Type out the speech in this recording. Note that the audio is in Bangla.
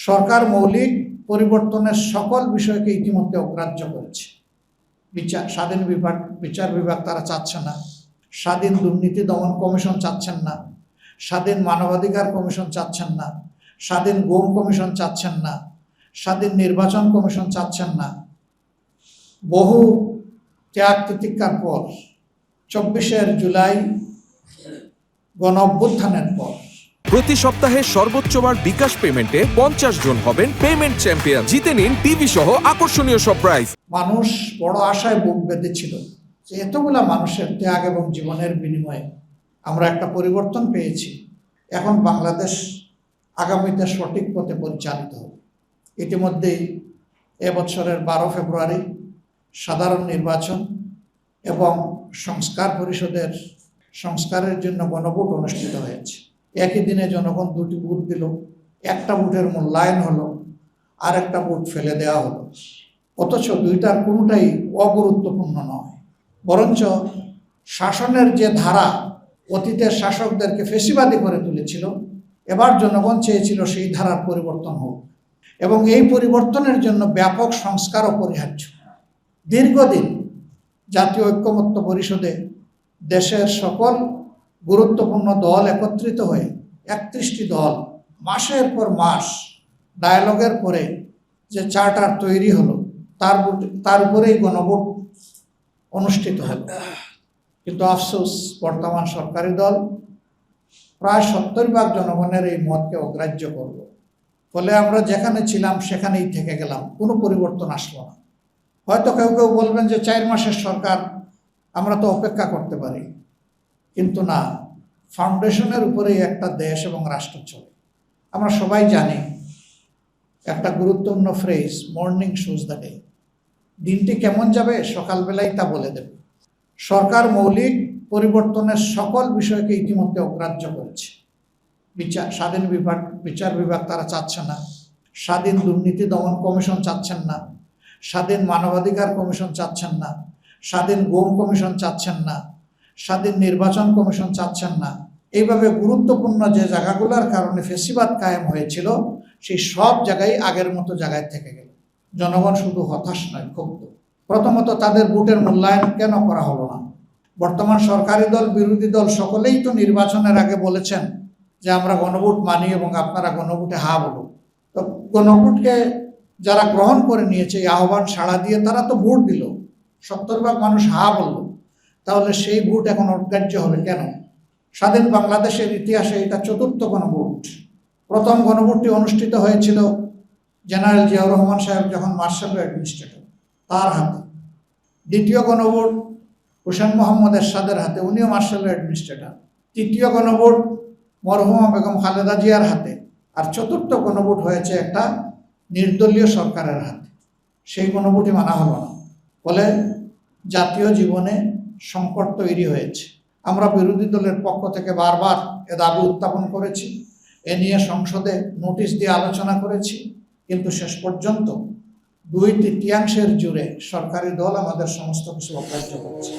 সরকার মৌলিক পরিবর্তনের সকল বিষয়কে ইতিমধ্যে অগ্রাহ্য করেছে। স্বাধীন বিচার বিভাগ তারা চাচ্ছে না, স্বাধীন দুর্নীতি দমন কমিশন চাচ্ছেন না, স্বাধীন মানবাধিকার কমিশন চাচ্ছেন না, স্বাধীন গুম কমিশন চাচ্ছেন না, স্বাধীন নির্বাচন কমিশন চাচ্ছেন না। বহু ত্যাগ তিতিক্ষার পর 24শে জুলাই গণ অভ্যুত্থানের পর প্রতি সপ্তাহে সর্বোচ্চবার বিকাশ পেমেন্টে 50 জন হবেন পেমেন্ট চ্যাম্পিয়ন। জিতে নিন টিভি সহ আকর্ষণীয় সব প্রাইজ। মানুষ বড় আশায় বুক বেঁধেছিল যে এতগুলা মানুষের ত্যাগ এবং জীবনের বিনিময়ে আমরা একটা পরিবর্তন পেয়েছি, এখন বাংলাদেশ আগামীতে সঠিক পথে পরিচালিত হবে। ইতিমধ্যেই এবছরের 12 ফেব্রুয়ারি সাধারণ নির্বাচন এবং সংস্কার পরিষদের সংস্কারের জন্য গণভোট অনুষ্ঠিত হয়েছে। একই দিনে জনগণ 2টি ভোট দিল, একটা ভোটের মূল্যায়ন হলো, আর একটা ভোট ফেলে দেওয়া হলো। অথচ দুইটার কোনোটাই অগুরুত্বপূর্ণ নয়, বরঞ্চ শাসনের যে ধারা অতীতের শাসকদেরকে ফেসিবাদী করে তুলেছিল, এবার জনগণ চেয়েছিল সেই ধারার পরিবর্তন হোক এবং এই পরিবর্তনের জন্য ব্যাপক সংস্কার অপরিহার্য। দীর্ঘদিন জাতীয় ঐক্যমত্য পরিষদে দেশের সকল গুরুত্বপূর্ণ দল একত্রিত হয়ে 31টি দল মাসের পর মাস ডায়ালগের পরে যে চার্টার তৈরি হলো তার উপরেই গণভোট অনুষ্ঠিত হলো। কিন্তু আফসোস, বর্তমান সরকারি দল প্রায় 70% জনগণের এই মতকে অগ্রাহ্য করল। ফলে আমরা যেখানে ছিলাম সেখানেই থেকে গেলাম, কোনো পরিবর্তন আসলো না। হয়তো কেউ কেউ বলবেন যে 4 মাসের সরকার, আমরা তো অপেক্ষা করতে পারি, কিন্তু না, ফাউন্ডেশনের উপরেই একটা দেশ এবং রাষ্ট্র চলে। আমরা সবাই জানি একটা গুরুত্বপূর্ণ phrase, morning shoes the day. দিনটি কেমন যাবে সকালবেলাই তা বলে দেবে। সরকার মৌলিক পরিবর্তনের সকল বিষয়কে ইতিমধ্যে অগ্রাহ্য করেছে। স্বাধীন বিচার বিভাগ তারা চাচ্ছে না, স্বাধীন দুর্নীতি দমন কমিশন চাচ্ছেন না, স্বাধীন মানবাধিকার কমিশন চাচ্ছেন না, স্বাধীন গুম কমিশন চাচ্ছেন না, স্বাধীন নির্বাচন কমিশন চাচ্ছেন না। এইভাবে গুরুত্বপূর্ণ যে জায়গাগুলোর কারণে ফেসিবাদ কায়েম হয়েছিল, সেই সব জায়গায় আগের মতো জায়গায় থেকে গেল। জনগণ শুধু হতাশ নয়, ক্ষুব্ধ। প্রথমত, তাদের ভোটের মূল্যায়ন কেন করা হলো না? বর্তমান সরকারি দল, বিরোধী দল সকলেই তো নির্বাচনের আগে বলেছেন যে আমরা গণভোট মানি এবং আপনারা গণভোটে হা বলুন। তো গণভোটকে যারা গ্রহণ করে নিয়েছে, এই আহ্বান সাড়া দিয়ে তারা তো ভোট দিল, 70% মানুষ হা বলল, তাহলে সেই ভোট এখন অগ্রাহ্য হবে কেন? স্বাধীন বাংলাদেশের ইতিহাসে এটা 4র্থ গণভোট। প্রথম গণভোটটি অনুষ্ঠিত হয়েছিল জেনারেল জিয়াউর রহমান সাহেব যখন মার্শাল অ্যাডমিনিস্ট্রেটর, তার হাতে। দ্বিতীয় গণভোট হোসেন মোহাম্মদ এরশাদের হাতে, উনিও মার্শাল অ্যাডমিনিস্ট্রেটর। তৃতীয় গণভোট মরহুমা বেগম খালেদা জিয়ার হাতে। আর 4র্থ গণভোট হয়েছে একটা নির্দলীয় সরকারের হাতে। সেই গণভোটই মানা হলো না। ফলে জাতীয় জীবনে সংকট তৈরি হয়েছে। আমরা বিরোধী দলের পক্ষ থেকে বারবার এ দাবি উত্থাপন করেছি, এ নিয়ে সংসদে নোটিশ দিয়ে আলোচনা করেছি, কিন্তু শেষ পর্যন্ত 2/3 জুড়ে সরকারি দল আমাদের সমস্ত কিছু অগ্রাহ্য করেছে।